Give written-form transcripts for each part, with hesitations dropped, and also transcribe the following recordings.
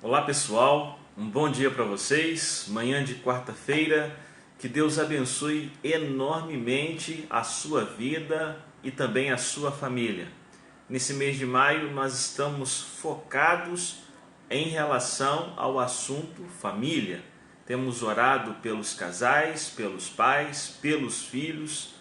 Olá pessoal, um bom dia para vocês, manhã de quarta-feira, que Deus abençoe enormemente a sua vida e também a sua família. Nesse mês de maio nós estamos focados em relação ao assunto família. Temos orado pelos casais, pelos pais, pelos filhos,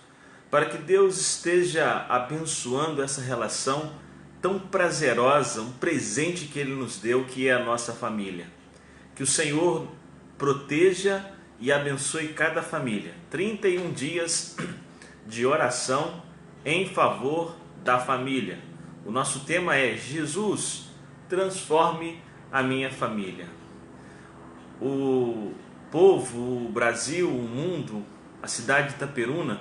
para que Deus esteja abençoando essa relação tão prazerosa, um presente que Ele nos deu, que é a nossa família. Que o Senhor proteja e abençoe cada família. 31 dias de oração em favor da família. O nosso tema é: Jesus, transforme a minha família. O povo, o Brasil, o mundo, a cidade de Itaperuna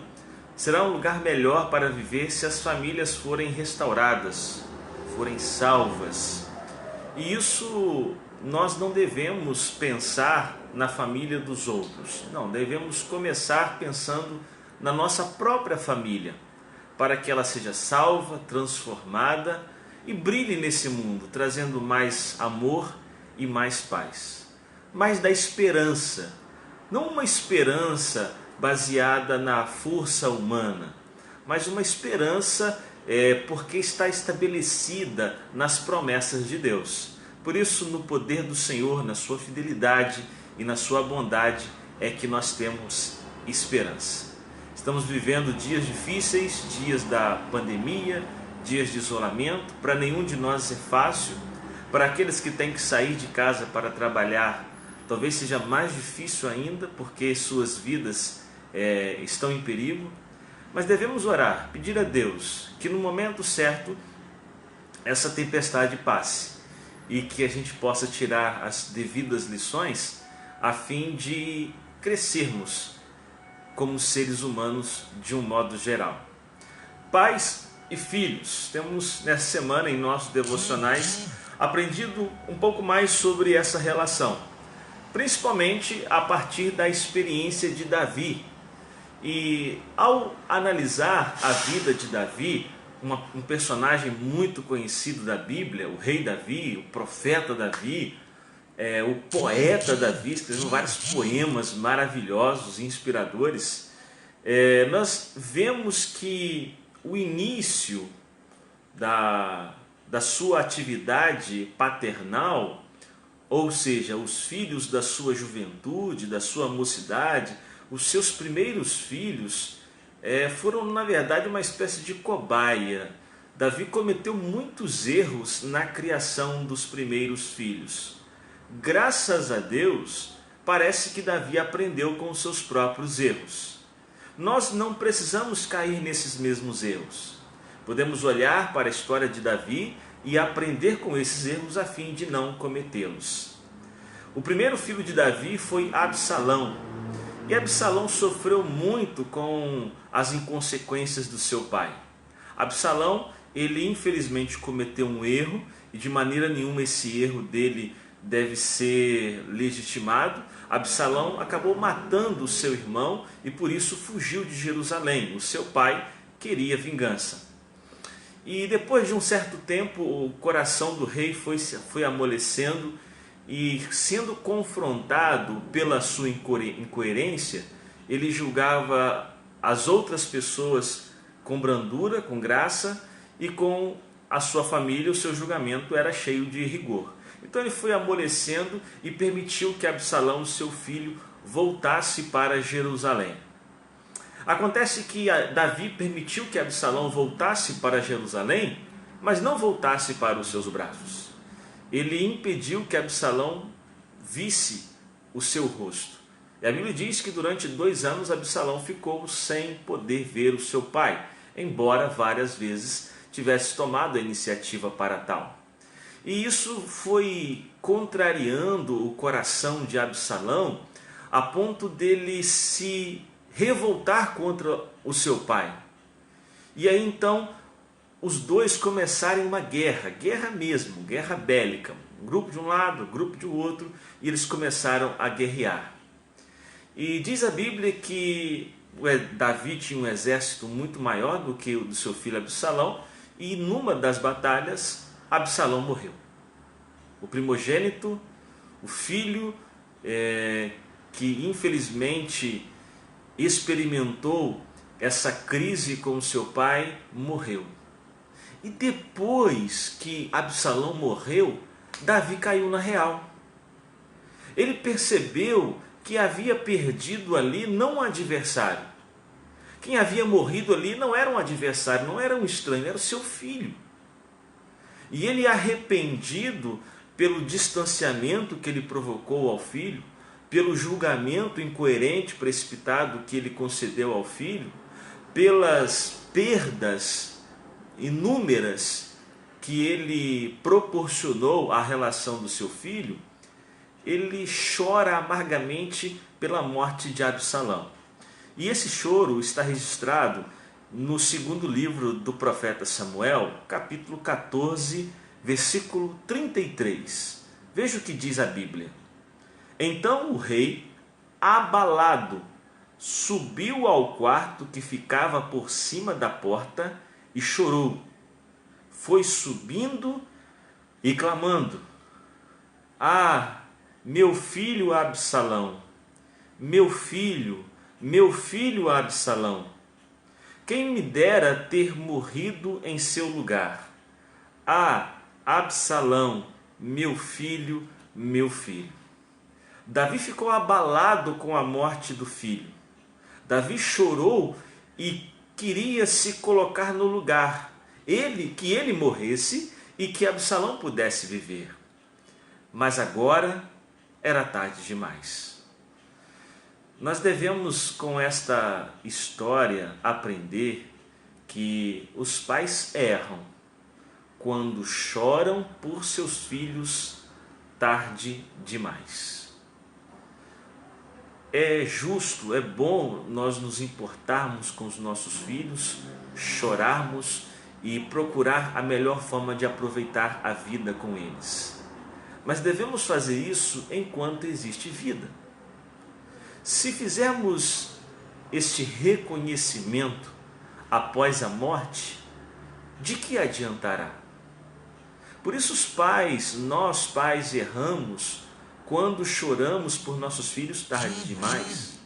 será um lugar melhor para viver se as famílias forem restauradas, forem salvas. E isso nós não devemos pensar na família dos outros. Não, devemos começar pensando na nossa própria família, para que ela seja salva, transformada e brilhe nesse mundo, trazendo mais amor e mais paz. Mais da esperança, não uma esperança baseada na força humana, mas uma esperança porque está estabelecida nas promessas de Deus. Por isso, no poder do Senhor, na sua fidelidade e na sua bondade, é que nós temos esperança. Estamos vivendo dias difíceis, dias da pandemia, dias de isolamento. Para nenhum de nós é fácil. Para aqueles que têm que sair de casa para trabalhar, talvez seja mais difícil ainda, porque suas vidas estão em perigo. Mas devemos orar, pedir a Deus que no momento certo essa tempestade passe e que a gente possa tirar as devidas lições a fim de crescermos como seres humanos de um modo geral. Pais e filhos, temos nessa semana em nossos devocionais aprendido um pouco mais sobre essa relação, principalmente a partir da experiência de Davi. E ao analisar a vida de Davi, um personagem muito conhecido da Bíblia, o rei Davi, o profeta Davi, o poeta Davi, escreveu vários poemas maravilhosos e inspiradores, nós vemos que o início da sua atividade paternal, ou seja, os filhos da sua juventude, da sua mocidade, os seus primeiros filhos foram, na verdade, uma espécie de cobaia. Davi cometeu muitos erros na criação dos primeiros filhos. Graças a Deus, parece que Davi aprendeu com os seus próprios erros. Nós não precisamos cair nesses mesmos erros. Podemos olhar para a história de Davi e aprender com esses erros a fim de não cometê-los. O primeiro filho de Davi foi Absalão. E Absalão sofreu muito com as inconsequências do seu pai. Absalão, ele infelizmente cometeu um erro, e de maneira nenhuma esse erro dele deve ser legitimado. Absalão acabou matando o seu irmão e por isso fugiu de Jerusalém. O seu pai queria vingança. E depois de um certo tempo, o coração do rei foi amolecendo, e sendo confrontado pela sua incoerência, ele julgava as outras pessoas com brandura, com graça, e com a sua família o seu julgamento era cheio de rigor. Então ele foi amolecendo e permitiu que Absalão, seu filho, voltasse para Jerusalém. Acontece que Davi permitiu que Absalão voltasse para Jerusalém, mas não voltasse para os seus braços. Ele impediu que Absalão visse o seu rosto. E a Bíblia diz que durante 2 anos Absalão ficou sem poder ver o seu pai, embora várias vezes tivesse tomado a iniciativa para tal. E isso foi contrariando o coração de Absalão, a ponto dele se revoltar contra o seu pai. E aí então os dois começarem uma guerra mesmo, guerra bélica, um grupo de um lado, um grupo de outro, e eles começaram a guerrear. E diz a Bíblia que Davi tinha um exército muito maior do que o do seu filho Absalão, e numa das batalhas Absalão morreu. O primogênito O filho que infelizmente experimentou essa crise com o seu pai morreu. E depois que Absalão morreu, Davi caiu na real. Ele percebeu que havia perdido ali não um adversário. Quem havia morrido ali não era um adversário, não era um estranho, era o seu filho. E ele, arrependido pelo distanciamento que ele provocou ao filho, pelo julgamento incoerente, precipitado que ele concedeu ao filho, pelas perdas inúmeras que ele proporcionou à relação do seu filho, ele chora amargamente pela morte de Absalão. E esse choro está registrado no segundo livro do profeta Samuel, capítulo 14, versículo 33. Veja o que diz a Bíblia. Então o rei, abalado, subiu ao quarto que ficava por cima da porta e chorou. Foi subindo e clamando: Ah, meu filho Absalão, meu filho Absalão, quem me dera ter morrido em seu lugar. Ah, Absalão, meu filho, meu filho. Davi ficou abalado com a morte do filho. Davi chorou e queria se colocar no lugar, que ele morresse e que Absalão pudesse viver. Mas agora era tarde demais. Nós devemos, com esta história, aprender que os pais erram quando choram por seus filhos tarde demais. É justo, é bom nós nos importarmos com os nossos filhos, chorarmos e procurar a melhor forma de aproveitar a vida com eles. Mas devemos fazer isso enquanto existe vida. Se fizermos este reconhecimento após a morte, de que adiantará? Por isso nós pais erramos quando choramos por nossos filhos tarde demais,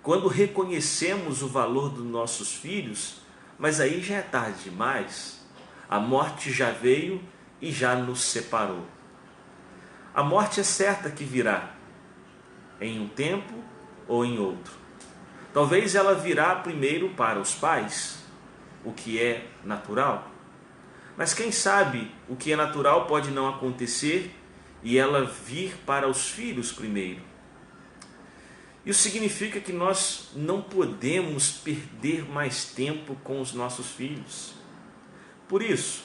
quando reconhecemos o valor dos nossos filhos, mas aí já é tarde demais, a morte já veio e já nos separou. A morte é certa que virá, em um tempo ou em outro. Talvez ela virá primeiro para os pais, o que é natural, mas quem sabe o que é natural pode não acontecer e ela vir para os filhos primeiro. Isso significa que nós não podemos perder mais tempo com os nossos filhos. Por isso,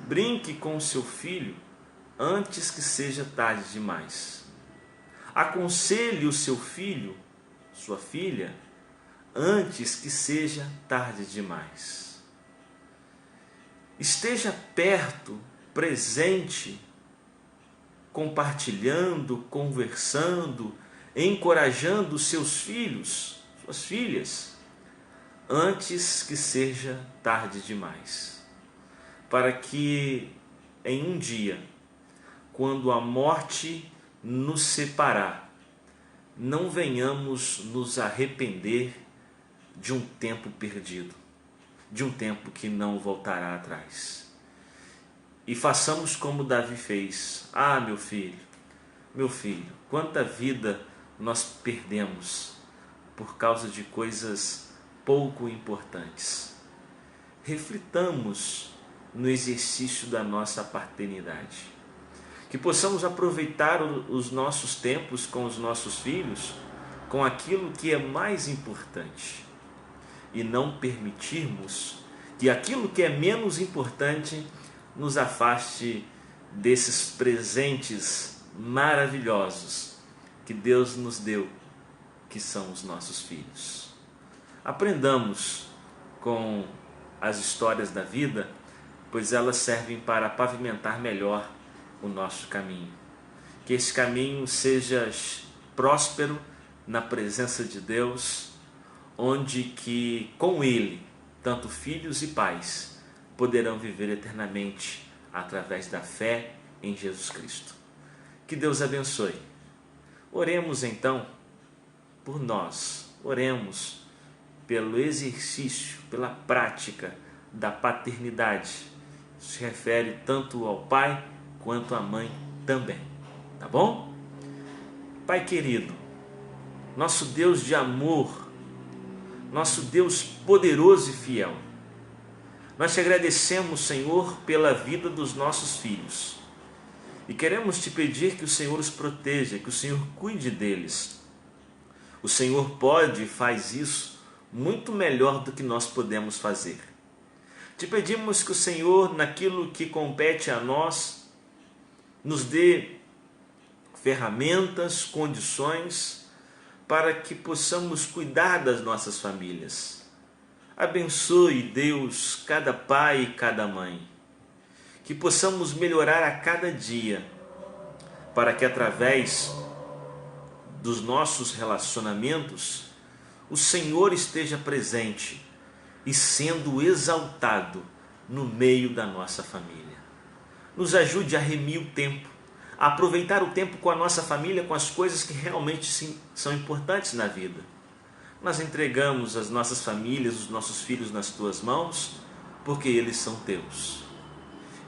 brinque com o seu filho antes que seja tarde demais. Aconselhe o seu filho, sua filha, antes que seja tarde demais. Esteja perto, presente, compartilhando, conversando, encorajando seus filhos, suas filhas, antes que seja tarde demais. Para que em um dia, quando a morte nos separar, não venhamos nos arrepender de um tempo perdido, de um tempo que não voltará atrás. E façamos como Davi fez. Ah, meu filho, quanta vida nós perdemos por causa de coisas pouco importantes. Reflitamos no exercício da nossa paternidade. Que possamos aproveitar os nossos tempos com os nossos filhos com aquilo que é mais importante e não permitirmos que aquilo que é menos importante nos afaste desses presentes maravilhosos que Deus nos deu, que são os nossos filhos. Aprendamos com as histórias da vida, pois elas servem para pavimentar melhor o nosso caminho. Que esse caminho seja próspero na presença de Deus, onde que com Ele, tanto filhos e pais, poderão viver eternamente através da fé em Jesus Cristo. Que Deus abençoe. Oremos então por nós, oremos pelo exercício, pela prática da paternidade. Isso se refere tanto ao pai quanto à mãe também, tá bom? Pai querido, nosso Deus de amor, nosso Deus poderoso e fiel, nós te agradecemos, Senhor, pela vida dos nossos filhos e queremos te pedir que o Senhor os proteja, que o Senhor cuide deles. O Senhor pode e faz isso muito melhor do que nós podemos fazer. Te pedimos que o Senhor, naquilo que compete a nós, nos dê ferramentas, condições para que possamos cuidar das nossas famílias. Abençoe, Deus, cada pai e cada mãe. Que possamos melhorar a cada dia, para que através dos nossos relacionamentos, o Senhor esteja presente e sendo exaltado no meio da nossa família. Nos ajude a remir o tempo, a aproveitar o tempo com a nossa família, com as coisas que realmente sim, são importantes na vida. Nós entregamos as nossas famílias, os nossos filhos nas tuas mãos, porque eles são teus.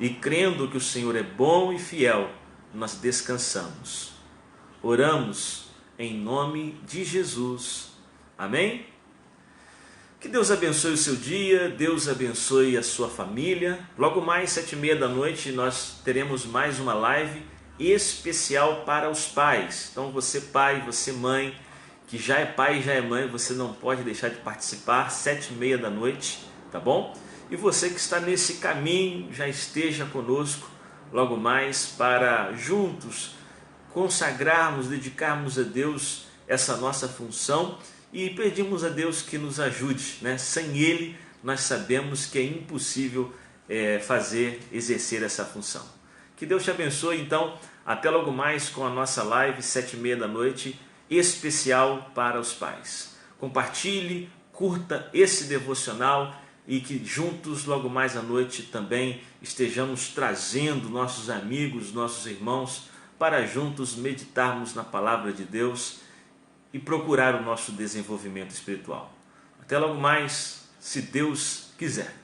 E crendo que o Senhor é bom e fiel, nós descansamos. Oramos em nome de Jesus. Amém? Que Deus abençoe o seu dia, Deus abençoe a sua família. Logo mais, 7h30 da noite, nós teremos mais uma live especial para os pais. Então você pai, você mãe, que já é pai e já é mãe, você não pode deixar de participar, 7h30 da noite, tá bom? E você que está nesse caminho, já esteja conosco logo mais para juntos consagrarmos, dedicarmos a Deus essa nossa função e pedimos a Deus que nos ajude, né? Sem Ele nós sabemos que é impossível exercer essa função. Que Deus te abençoe, então, até logo mais com a nossa live, 7h30 da noite, especial para os pais. Compartilhe, curta esse devocional e que juntos, logo mais à noite, também estejamos trazendo nossos amigos, nossos irmãos, para juntos meditarmos na palavra de Deus e procurar o nosso desenvolvimento espiritual. Até logo mais, se Deus quiser.